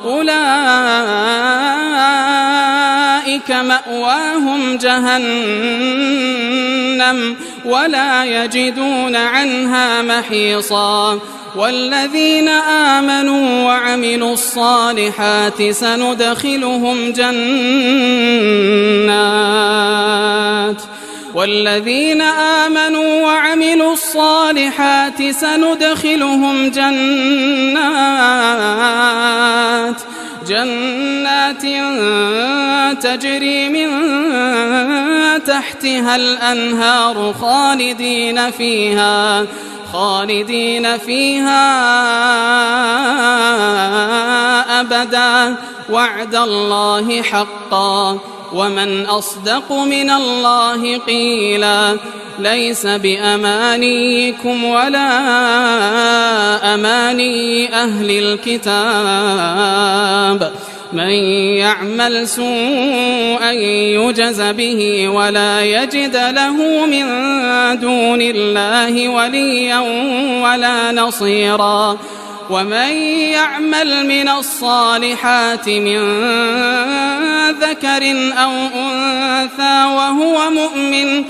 أولئك مأواهم جهنم ولا يجدون عنها محيصا والذين آمنوا وعملوا الصالحات سندخلهم جنات تجري من تحتها الأنهار خالدين فيها أبدا وعد الله حقا ومن أصدق من الله قيلا ليس بأمانيكم ولا أماني أهل الكتاب من يعمل سوءا يجز به ولا يجد له من دون الله وليا ولا نصيرا ومن يعمل من الصالحات من ذكر أو أنثى وهو مؤمن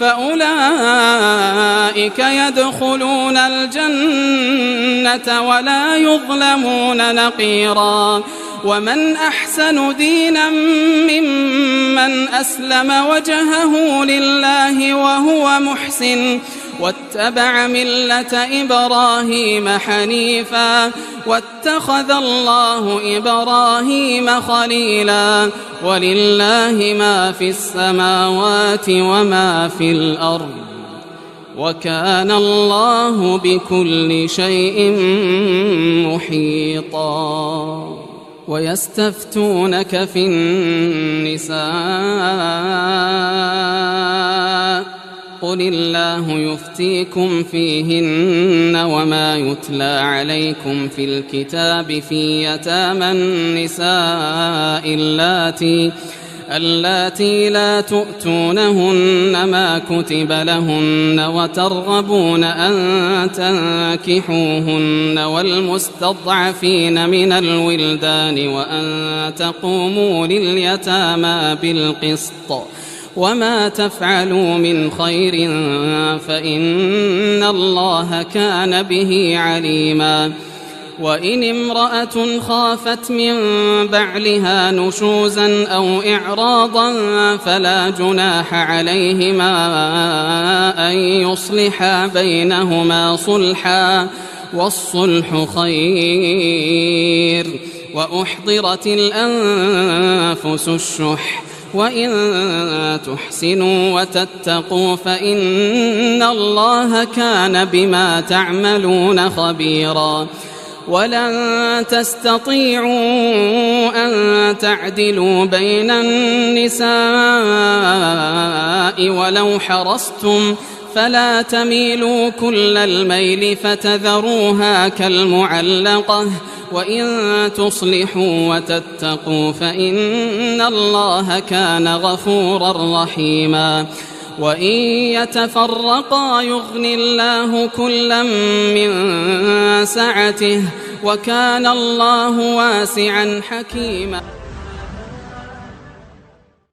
فأولئك يدخلون الجنة ولا يظلمون نقيرا ومن أحسن دينا ممن أسلم وجهه لله وهو محسن واتبع ملة إبراهيم حنيفا واتخذ الله إبراهيم خليلا ولله ما في السماوات وما في الأرض وكان الله بكل شيء محيطا ويستفتونك في النساء قل الله يفتيكم فيهن وما يتلى عليكم في الكتاب في يتامى النساء اللاتي لا تؤتونهن ما كتب لهن وترغبون أن تنكحوهن والمستضعفين من الولدان وأن تقوموا لليتامى بالقسط وما تفعلوا من خير فإن الله كان به عليما وإن امرأة خافت من بعلها نشوزا أو إعراضا فلا جناح عليهما أن يصلحا بينهما صلحا والصلح خير وأحضرت الأنفس الشح وإن تحسنوا وتتقوا فإن الله كان بما تعملون خبيرا ولن تستطيعوا أن تعدلوا بين النساء ولو حرصتم فلا تميلوا كل الميل فتذروها كالمعلقة وإن تصلحوا وتتقوا فإن الله كان غفورا رحيما وإن يتفرقا يغن الله كلا من سعته وكان الله واسعا حكيما